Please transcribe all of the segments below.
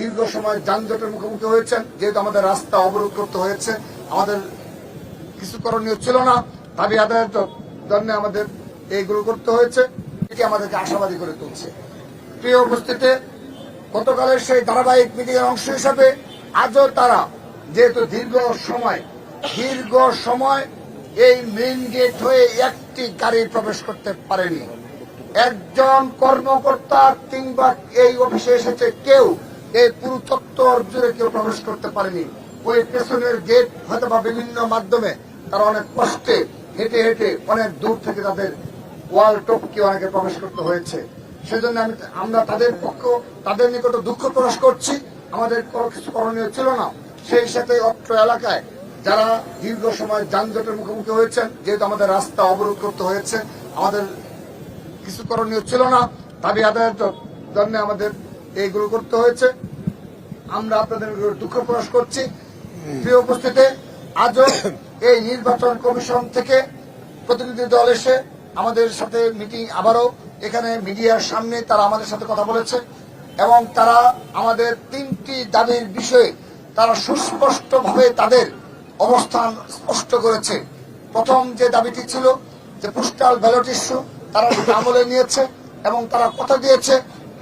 দীর্ঘ সময় যানজটের মুখোমুখি হয়েছেন, যেহেতু আমাদের রাস্তা অবরোধ করতে হয়েছে, আমাদের কিছু করণীয় ছিল না, দাবি আদায়ের জন্য আমাদের এইগুলো করতে হয়েছে, এটি আমাদেরকে আশাবাদী করে তুলছে। প্রিয় উপস্থিতি, গতকালের সেই ধারাবাহিক মিটিংয়ের অংশ হিসাবে আজও তারা যেহেতু দীর্ঘ সময় এই মেইন গেট হয়ে একটি গাড়ি প্রবেশ করতে পারেনি। একজন কর্মকর্তা কিংবা এই অফিসে এসেছে কেউ এই পুরো চত্বর জুড়ে কেউ প্রবেশ করতে পারেনি। ওই পেছনের গেট হয়তো বা বিভিন্ন মাধ্যমে তারা অনেক কষ্টে হেঁটে হেঁটে অনেক দূর থেকে তাদের ওয়াল টপকে অনেকে প্রবেশ করতে হয়েছে। সেজন্য আমরা তাদের নিকট দুঃখ প্রকাশ করছি। আমাদের কিছু করণীয় ছিল না। সেই সাথে অত্র এলাকায় যারা দীর্ঘ সময় যানজটের মুখোমুখি হয়েছেন, যেহেতু আমাদের রাস্তা অবরোধ করতে হয়েছে, আমাদের কিছু করণীয় ছিল না, দাবি আদায়ের জন্য আমাদের এইগুলো করতে হয়েছে। আমরা আপনাদের দুঃখ প্রকাশ করছি। প্রিয় উপস্থিতি, আজও এই নির্বাচন কমিশন থেকে প্রতিনিধি দল এসে আমাদের সাথে মিটিং, আবারও এখানে মিডিয়ার সামনে তারা আমাদের সাথে কথা বলেছে এবং তারা আমাদের 3টি দাবির বিষয়ে তারা সুস্পষ্টভাবে তাদের অবস্থান স্পষ্ট করেছে। প্রথম যে দাবিটি ছিল যে পোস্টাল ব্যালট ইস্যু, তারা আমলে নিয়েছে এবং তারা কথা দিয়েছে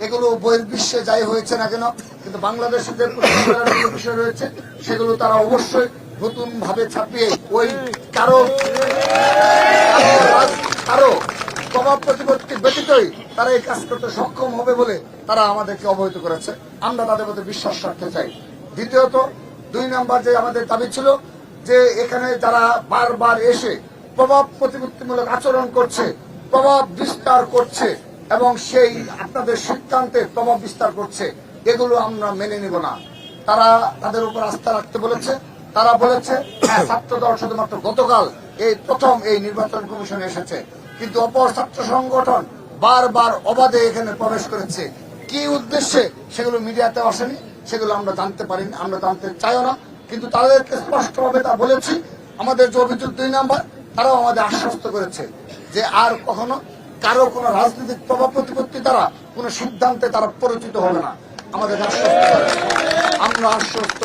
এগুলো বহির্বিশ্বে যাই হয়েছে না কেন, কিন্তু বাংলাদেশে যে পোস্টাল ব্যালটের বিষয় রয়েছে সেগুলো তারা অবশ্যই নতুন ভাবে ছাপিয়ে ওই কারো প্রভাব প্রতিপত্তি ব্যতীতই তারা এই কাজ করতে সক্ষম হবে বলে তারা আমাদেরকে অবহিত করেছে। আমরা তাদের মধ্যে বিশ্বাস রাখতে চাই। দ্বিতীয়ত 2 নম্বর যে আমাদের দাবি ছিল যে এখানে যারা বারবার এসে প্রভাব প্রতিপত্তিমূলক আচরণ করছে, প্রভাব বিস্তার করছে এবং সেই আপনাদের সিদ্ধান্তে প্রভাব বিস্তার করছে, এগুলো আমরা মেনে নিব না। তারা তাদের উপর আস্থা রাখতে বলেছে। তারা বলেছে ছাত্র দল শুধুমাত্র গতকাল এই প্রথম এই নির্বাচন কমিশনে এসেছে, কিন্তু অপর ছাত্র সংগঠন বারবার অবাধে এখানে প্রবেশ করেছে। কি উদ্দেশ্যে সেগুলো মিডিয়াতে আসেনি, সেগুলো আমরা জানতে পারিনি, আমরা জানতে চাইও না। কিন্তু তাদেরকে স্পষ্টভাবে তা বলেছি। আমাদের যে অভিযোগ 2 নম্বর, তারাও আমাদের আশ্বস্ত করেছে যে আর কখনো কারো কোনো রাজনৈতিক প্রভাব প্রতিপত্তি দ্বারা কোনো সিদ্ধান্তে তারা পরিচিত হবে না। আমাদের আশ্বস্ত করে, আমরা আশ্বস্ত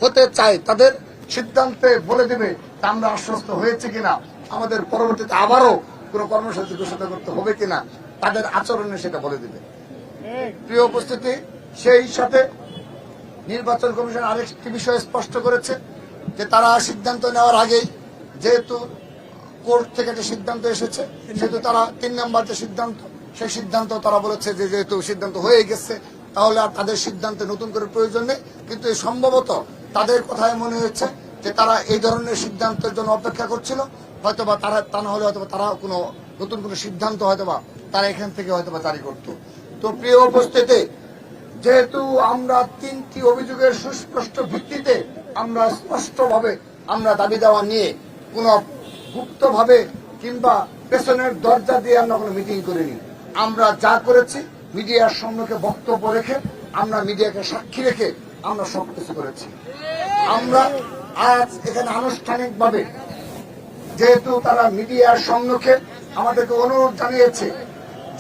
হতে চাই তাদের সিদ্ধান্তে বলে দেবে তা আমরা আশ্বস্ত হয়েছে কিনা, আমাদের পরবর্তীতে আবারও কোনো কর্মসূচি ঘোষণা করতে হবে কিনা, তাদের আচরণে সেটা বলে দেবে। প্রিয় উপস্থিতি, সেই সাথে নির্বাচন কমিশন আরেকটি বিষয় স্পষ্ট করেছে যে তারা সিদ্ধান্ত নেওয়ার আগেই, যেহেতু কোর্ট থেকে একটা সিদ্ধান্ত এসেছে, সেহেতু তারা 3 নম্বর যে সিদ্ধান্ত, সেই সিদ্ধান্ত তারা বলেছে যে যেহেতু সিদ্ধান্ত হয়ে গেছে তাহলে আর তাদের সিদ্ধান্তে নতুন করে প্রয়োজন নেই। কিন্তু সম্ভবত তাদের কথায় মনে হয়েছে যে তারা এই ধরনের সিদ্ধান্তের জন্য অপেক্ষা করছিল, হয়তোবা তারা তা না হলে হয়তোবা তারা কোনো নতুন কোনো সিদ্ধান্ত হয়তোবা তারা এখান থেকে হয়তোবা জারি করত। তো প্রিয় উপস্থিতি, যেহেতু আমরা 3টি অভিযোগের সুস্পষ্ট ভিত্তিতে আমরা স্পষ্টভাবে আমরা দাবি দেওয়া নিয়ে কোন গুপ্তভাবে কিংবা পেছনের দরজা দিয়ে আমরা কোনো মিটিং করিনি। আমরা যা করেছি মিডিয়ার সম্মুখে বক্তব্য রেখে, আমরা মিডিয়াকে সাক্ষী রেখে আমরা সবকিছু করেছি। আমরা আজ এখানে আনুষ্ঠানিকভাবে, যেহেতু তারা মিডিয়ার সম্মুখে আমাদেরকে অনুরোধ জানিয়েছে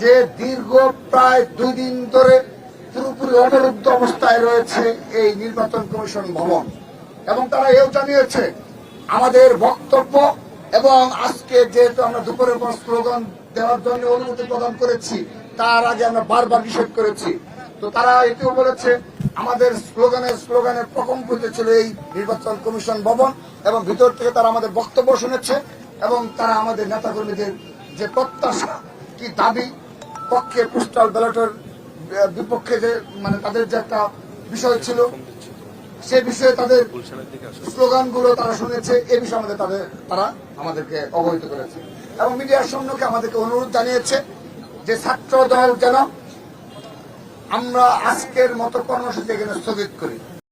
যে দীর্ঘ প্রায় 2 দিন ধরে পুরোপুরি অবরুদ্ধ অবস্থায় রয়েছে এই নির্বাচন কমিশন ভবন, এবং তারা এও জানিয়েছে আমাদের বক্তব্য এবং আজকে যেহেতু আমরা দুপুরের পর স্লোগান দেওয়ার জন্য অনুমতি প্রদান করেছি, তার আগে আমরা বারবার নিষেধ করেছি। তো তারা এটিও বলেছে আমাদের স্লোগানের প্রকম্পিত ছিল এই নির্বাচন কমিশন ভবন, এবং ভিতর থেকে তারা আমাদের বক্তব্য শুনেছে এবং তারা আমাদের নেতাকর্মীদের যে প্রত্যাশা কি দাবি, পক্ষে পোস্টাল ব্যালটের বিপক্ষে যে তাদের যে একটা বিষয় ছিল, সে বিষয়ে তাদের স্লোগানগুলো তারা শুনেছে। এ বিষয়ে আমাদের তারা আমাদেরকে অবহিত করেছে এবং মিডিয়ার সম্মুখে আমাদেরকে অনুরোধ জানিয়েছে যে ছাত্র দল যেন আমরা আজকের মতো কর্মসূচি এখানে স্থগিত করি।